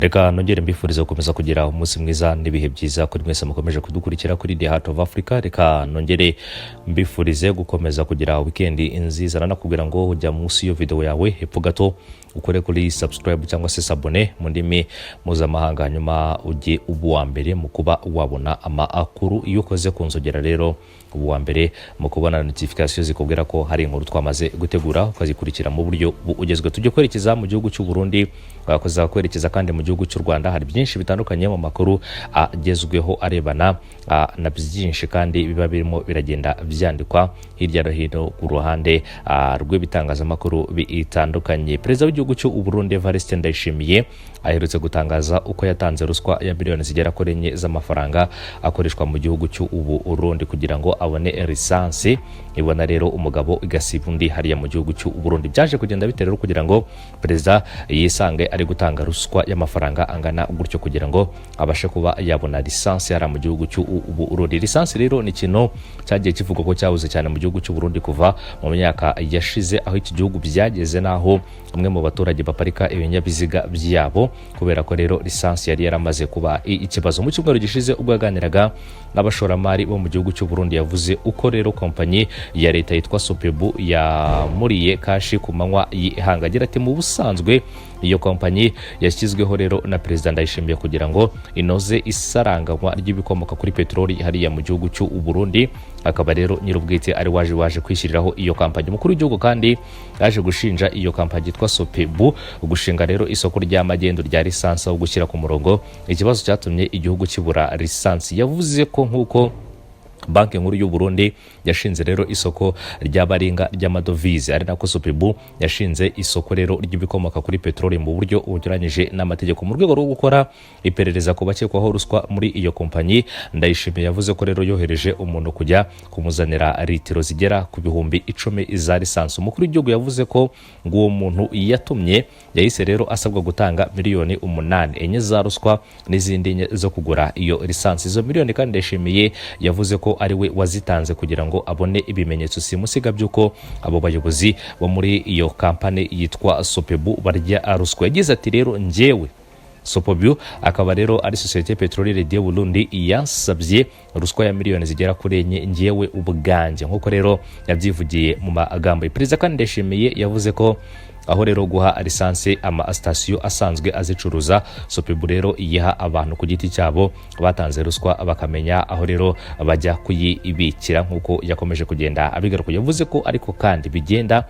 Reka nongere mbifuriza gukomeza kugira umunsi mwiza n'ibihe byiza kuri mwese mukomeje kudukurikira kuri The Heart of Africa. Reka nongere mbifurize gukomeza kugira weekend nziza, nanakubwira ngo ujya munsi yo video yawe hepfo gato ukore kuri subscribe cyangwa se sabone mu ndimi mpuzamahanga, hanyuma ujye uwa mbere mu kuba wabona amakuru. Iyo ukoze kunzogera rero uwa mbere mu kubona notification zikubwira ko hari inkuru twamaze gutegura, ukazikurikira mu buryo ugezwe. Tujye kwerekeza mu gihugu cy'u Burundi, twakoza kwerekeza kandi mu gihugu cy'u Rwanda. Hari byinshi bitandukanye mu makuru agezweho arebana na byinshi kandi biba birimo biragenda byandikwa hirya no hino ku ruhande rw'ibitangazamakuru bitandukanye. Perezida w'igihugu cy'u Burundi Evariste Ndayishimiye aherutse gutangaza uko yatanze ruswa ya miliyoni zigera kuri 4 z'amafaranga akoreshwa mu gihugu cy'u Burundi kugira ngo abone lisansi. Ibona rero umugabo igasiba undi hariya mu gihugu cy'u Burundi. Byaje kugenda biterero kugira ngo perezida yisange ari gutanga ruswa y'amafaranga angana gutyo kugira ngo abashe kuba yabona lisansi yari mu gihugu cy'u Burundi. Lisansi rero ni kintu cyagiye kivuga ko cyabuze cyane mu gihugu cy'u Burundi kuva mu myaka yashize, aho iki gihugu byageze naho umwe mu baturage baparika ibinyabiziga byabo kubera ko rero lisansi yari yaramaze kuba ikibazo. Mu cyumweru gishize ubwo yaganiraga n'abashoramari bo mu gihugu cy'u Burundi, yavuze uko rero kompanyi ya leta yitwa Sopebu yamuriye kashi ku manywa y'ihanga. Agira ati mu busanzwe iyo kompanyi yashyizweho rero na Perezida Ndayishimiye kugira ngo inoze isaranganywa ry'ibikomoka kuri peteroli hariya mu gihugu cy'u Burundi, akaba rero nyir'ubwite ari waje kwishyiriraho iyo kompanyi. Umukuru w'igihugu kandi yaje gushinja iyo kompanyi yitwa Sopebu gushinga rero isoko ry'amagendo rya lisansi aho gushyira ku murongo ikibazo cyatumye igihugu kibura lisansi. Yavuze ko nk'uko Banki nkuru y'u Burundi yashinze rero isoko ry'abaringa ry'amadovize, ari nako Sopebu yashinze isoko rero ry'ibikomoka kuri peteroli mu buryo bunyuranyije n'amategeko. Mu rwego rwo gukora iperereza ku bakekwaho ruswa muri iyo kompanyi, Ndayishimiye yavuze ko rero yohereje umuntu kujya kumuzanira litiro zigera ku bihumbi 10 za lisansi. Umukuru w'igihugu yavuze ko ngo uwo muntu yatumye yahise rero asabwa gutanga miliyoni 8 enye za ruswa n'izindi enye zo kugura iyo lisansi. Izo miliyoni kandi Ndayishimiye yavuze ko ari we wazitanze kugira ngo abone ibimenyetso simusiga by'uko abo bayobozi bo muri iyo kampani yitwa Sopebu barya ruswa. Yagize ati rero njyewe Sopebu akaba rero ari Societe Petrolière du Burundi yansabye ruswa ya miliyoni zigera kuri 4 njyewe ubwanjye, nkuko rero yabyivugiye mu magambo. Perezida kandi Ndayishimiye yavuze ko aho rero guha lisansi ama station asanzwe azicuruza, Sopebu rero iyiha abantu ku giti cyabo batanze ruswa bakamenya aho rero bajya kuyibikira, nkuko yakomeje kugenda abigaruka. Yavuze ko ariko kandi bigenda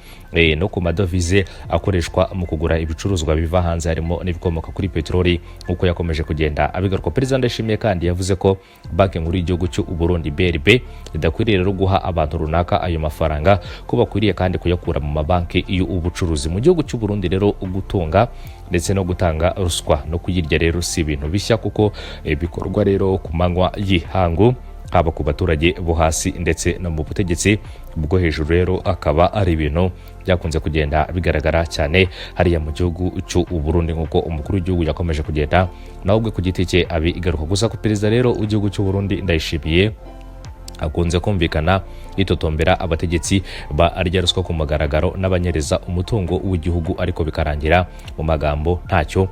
no ku madovize akoreshwa mu kugura ibicuruzwa biva hanze harimo n'ibikomoka kuri peteroli, nkuko yakomeje kugenda abigaruka. Perezida Ndayishimiye kandi yavuze ko Banki nkuru y'igihugu cy'u Burundi BRB idakwiriye rero guha abantu runaka ayo mafaranga, ko bakwiriye kandi kuyakura mu mabanki y'ubucuruzi. Mu gihugu cy'u Burundi rero ugutunga ndetse no gutanga ruswa no kuyirya rero si ibintu bishya, kuko bikorwa rero ku manywa y'ihangu, haba ku baturage bo hasi ndetse no mu butegetsi bwo hejuru. Rero akaba ari ibintu byakunze kugenda bigaragara cyane hariya mu gihugu cy'u Burundi, nk'uko umukuru w'igihugu yakomeje kugenda nawe ubwe ku giti cye abigaruka. Gusa ku perezida rero w'igihugu cy'u Burundi Ndayishimiye akunze kumvikana yitotombera abategetsi barya ruswa ku mugaragaro n'abanyereza umutungo w'igihugu, ariko bikarangira mu magambo ntacyo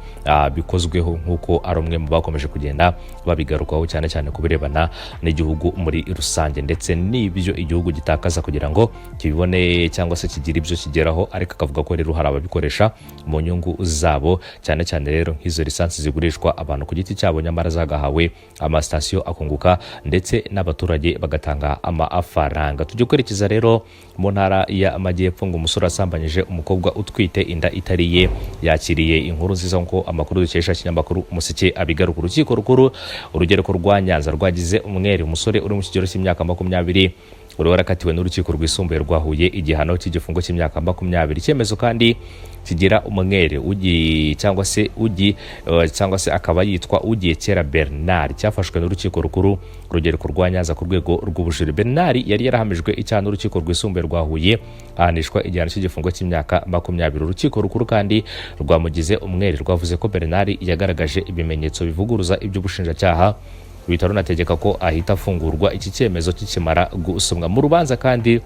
bikozweho, nk'uko ari umwe mu bakomeje kugenda babigarukaho cyane cyane kubirebana n'igihugu muri rusange ndetse n'ibyo igihugu gitakaza kugira ngo kibibone cyangwa se kigira ibyo kigeraho. Ariko akavuga ko rero hari ababikoresha mu nyungu zabo, cyane cyane rero nk'izo lisansi zigurishwa abantu ku giti cyabo nyamara zagahawe amastation akunguka ndetse n'abaturage bagatanga amafaranga. Tujye kwerekeza rero mu ntara y'Amajyepfo ngo umusore asambanyije umukobwa utwite inda itariye. Yakiriye inkuru nziza nko amakuru dukesha kinyamakuru Umuseke abigaruka. Urukiko rukuru urugereko rwa Nyanza rwagize umwere umusore uri mu kigero cy'imyaka 20 uri warakatiwe n'urukiko rwisumbuye rwa Huye igihano cy'igifungo cy'imyaka 20. Icyemezo kandi kigira umwere cyangwa se akaba yitwa Ugiyekera Bernard, cyafashwe n'urukiko rukuru urugereko rwa Nyanza ku rwego rw'ubujurire. Bernard yari yarahamijwe icyaha n'urukiko rwisumbuye rwa Huye, ahanishwa igihano cy'igifungo cy'imyaka 20. Urukiko rukuru kandi rwamugize umwere rwavuze ko Bernard yagaragaje ibimenyetso bivuguruza iby'ubushinjacyaha, bitaro nategeka ko ahita afungurwa iki cyemezo kikimara gusomwa. Mu rubanza kandi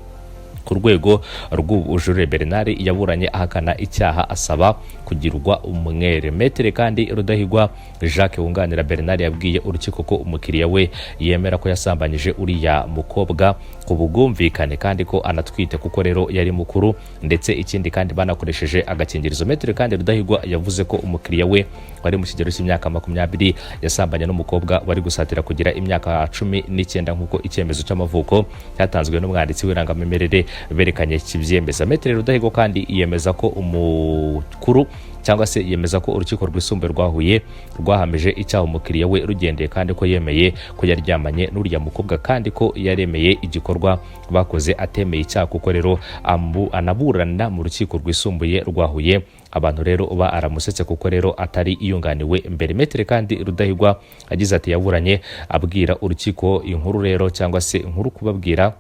ku rwego rw'ubujurire Bernard yaburanye ahakana icyaha asaba kugirwa umwere. Metere kandi Rudahigwa Jacques wunganira Bernard yabwiye urukiko ko umukiriya we yemera ko yasambanyije uriya mukobwa ku bugumvikane kandi ko anatwite kuko rero yari mukuru, ndetse ikindi kandi banakoresheje agakingirizo. Metere kandi Rudahigwa yavuze ko umukiriya we wari mu kigero cy'imyaka 20 yasambanye n'umukobwa wari gusatira kugira imyaka 19 nk'uko icyemezo cy'amavuko cyatanzwe n'umwanditsi w'irangamimerere berekanye kibyemeza. Metere Rudahigwa kandi yemeza ko umukuru cyangwa se yemeza ko urukiko rwisumbuye rwa Huye rwahamije icyaha umukiriya we rugendeye kandi ko yemeye ko yaryamanye n'uriya mukobwa kandi ko yaremeye igikorwa bakoze atemeye icyaha kuko rero anaburana mu rukiko rwisumbuye rwa Huye. Abantu rero uba aramusetse kuko rero atari iyunganiwe mbere. Metere kandi Rudahigwa agize ati yaburanye abwira urukiko inkuru rero cyangwa se inkuru kubabwira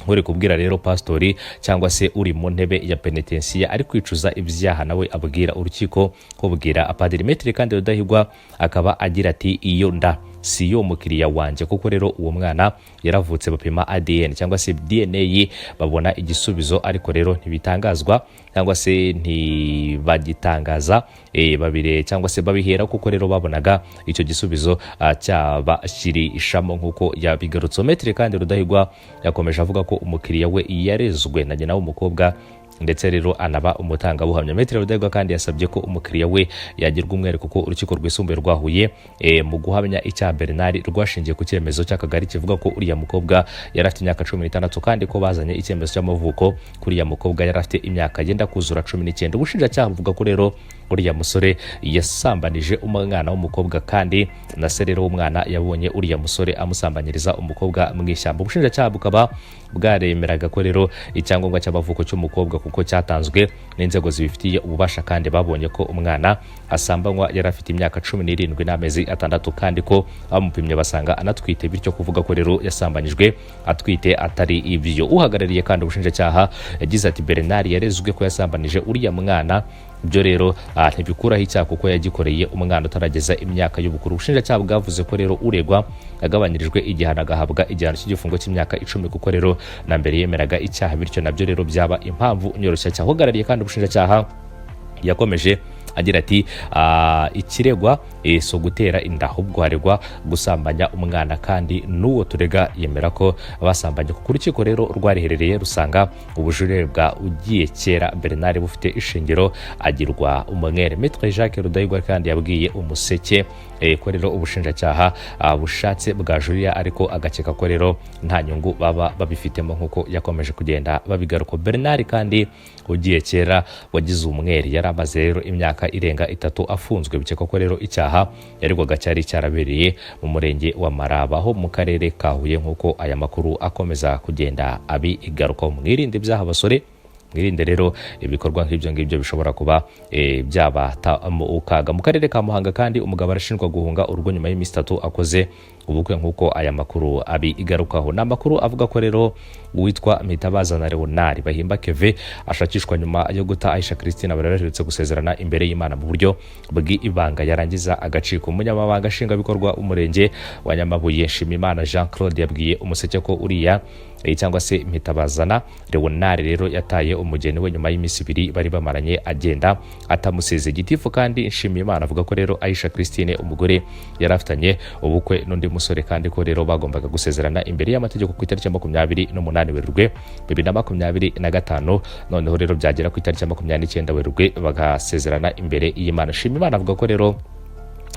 uri kubwira rero pastori cyangwa se uri mu ntebe ya penitensiya ari kwicuza ibyaha nawe abwira urukiko ko bwira apadiri. Metere kandi Rudahigwa akaba agira ati iyo nda si yo mukiriya wanje kuko rero uwo mwana yaravutse bapima ADN cyangwa se DNA babona igisubizo ariko rero ntibitangazwa cyangwa se ntibagitangaza babire cyangwa se babihera kuko rero babonaga icyo gisubizo cyaba kiri ishamo nk'uko yabigarutse. Metere kandi Rudahigwa yakomeje avuga ko umukiriya we yarezwe na nyina w'umukobwa ndetse rero anaba umutangabuhamya. Metere Rudahigwa kandi yasabye ko umukiriya we yagirwa umwere kuko urukiko rwisumbuye rwa Huye mu guhamya icyaha Bernard rwashingiye ku cyemezo cy'akagari kivuga ko uriya mukobwa yari afite imyaka 16 kandi ko bazanye icyemezo cy'amavuko kuri uriya mukobwa yari afite imyaka yenda kuzura 19. Ubushinjacyaha buvuga ko rero uriya musore yasambanije umwana w'umukobwa kandi na se rero w'umwana yabonye uriya musore amusambanyiriza umukobwa mu ishyamba. Ubushinjacyaha bukaba bwaremeraga ko rero icyangombwa cy'amavuko cy'umukobwa kuko cyatanzwe n'inzego zibifitiye ububasha kandi babonye ko umwana asambanywa yari afite imyaka 17 n'amezi 6 kandi ko bamupimye basanga anatwite, bityo kuvuga ko rero yasambanyijwe atwite atari ibyo. Uhagarariye kandi ubushinjacyaha yagize ati Bernard yarezwe ko yasambanije uriya mwana, byo rero ntibikuraho icyaha kuko yagikoreye umwana utarageza imyaka y'ubukuru. Ubushinjacyaha bwavuze ko rero uregwa yagabanyirijwe igihano agahabwa igihano cy'igifungo cy'imyaka 10 kuko rero na mbere yemeraga icyaha, bityo nabyo rero byaba impamvu nyoroshya. Uhagarariye kandi ubushinjacyaha yakomeje agira ati ikiregwa so gutera inda ahubwo haregwa gusambanya umwana kandi n'uwo turega yemera ko basambanye. Ku rukiko rero rwariherereye rusanga ubujurire bwa ugiye kera Bernard bufite ishingiro agirwa umwere. Metre Jacques Rudahigwa kandi yabwiye umuseke ko rero ubushinjacyaha bushatse bwajurira ariko agakeka ko rero nta nyungu baba babifitemo nk'uko yakomeje kugenda babigaruka. Bernard kandi ugiye kera wagize umwere yari amaze rero imyaka irenga 3 afunzwe, bikekwa ko rero icyaha yaregwaga cyari cyarabereye mu murenge wa Maraba ho mu karere ka Huye nk'uko aya makuru akomeza kugenda abigaruka. Mwirinde ibyaha basore, mwirinde rero ibikorwa nk'ibyo ngibyo bishobora kuba byabata ukaga. Mu karere ka Muhanga kandi umugabo arashinjwa guhunga urugo nyuma y'iminsi 3 akoze ubukwe nk'uko aya makuru abigarukaho. Ni amakuru avuga ko rero uwitwa Mpitabazana Leonard Bahimba Keve ashakishwa nyuma yo guta Aisha Christine baraherutse gusezerana imbere y'Imana mu buryo bw'ibanga yarangiza agaciko. Umunyamabanga nshingwabikorwa umurenge wa Nyamabuye Nshimiyimana Jean Claude yabwiye umuseke ko uriya cyangwa se Mpitabazana Leonard rero yataye umugeni we nyuma y'iminsi 2 bari bamaranye agenda atamuseze. Gitifu kandi Nshimiyimana avuga ko rero Aisha Christine umugore yarafitanye ubukwe n'undi musore kandi ko rero bagombaga gusezerana imbere y'amategeko ku itariki ya 28 Werurwe 2025, noneho rero byagera ku itariki ya 29 Werurwe bagasezerana imbere y'Imana. Nshimiyimana avuga ko rero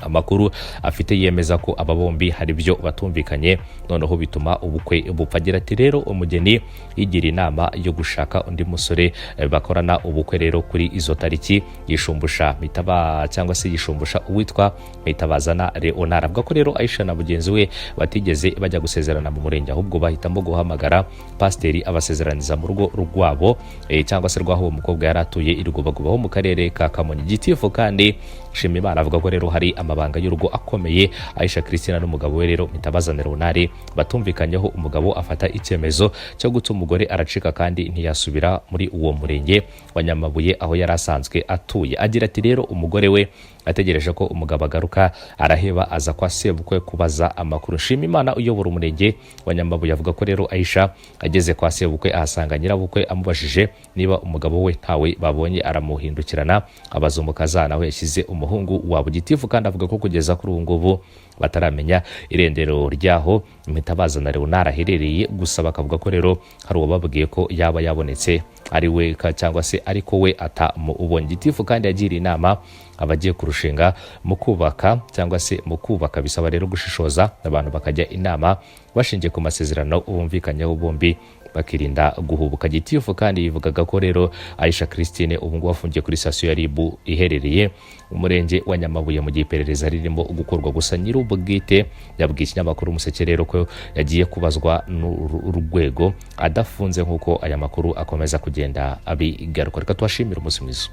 amakuru afite yemeza ko aba bombi hari byo batumvikanye noneho bituma ubukwe bupfagira. Ati rero umugeni yigira inama yo gushaka undi musore bakorana ubukwe rero kuri izo tariki yishumbusha cyangwa se yishumbusha uwitwa Mpitabazana Leonard. Avuga ko rero Aisha na mugenzi we batigeze bajya gusezerana mu murenge ahubwo bahitamo guhamagara pasiteri abasezeraniza mu rugo rwabo cyangwa se rwaho uwo mukobwa yari atuye i Rugobagoba ho mu karere ka Kamonyi. Gitifu kandi Nshimiyimana avuga ko rero hari amabanga y'urugo akomeye Aisha Christina n'umugabo we rero Mpitabazana Leonard batumvikanyeho. Umugabo afata icyemezo cyo guta umugore aracika kandi ntiyasubira muri uwo murenge wa Nyamabuye aho yari asanzwe atuye. Agira ati rero umugore we ategereje ko umugabo agaruka araheba aza kwa sebukwe kubaza amakuru. Nshimiyimana uyobora umurenge wa Nyamabuye avuga ko rero Aisha ageze kwa sebukwe ahasanga nyirabukwe amubajije niba umugabo we ntawe babonye, aramuhindukirana abaza umukazana we yashyize umuhungu wabo gitifu, kandi avuga ko kugeza kuri ubu ngubu bataramenya irendero ryaho Mpitabaza na Leonard aherereye, gusa bakavuga ko rero hari uwababwiye ko yaba yabonetse ari we cyangwa se ariko we atamubonye. Gitifu kandi yagiriye inama abagiye kurushinga mu kubaka cyangwa se mu kubaka bisaba rero gushishoza, abantu bakajya inama bashingiye ku masezerano bumvikanyeho bombi bakirinda guhubuka. Gitifu kandi yivugaga ko rero Aisha Christine ubu ngubu afungiye kuri sitasiyo ya RIB iherereye umurenge wa Nyamabuye mu gihe iperereza ririmo gukorwa. Gusa nyir'ubwite yabwiye ikinyamakuru Umuseke rero ko yagiye kubazwa n'urwego adafunze nk'uko aya makuru akomeza kugenda abigaruka. Reka tubashimire umunsi mwiza.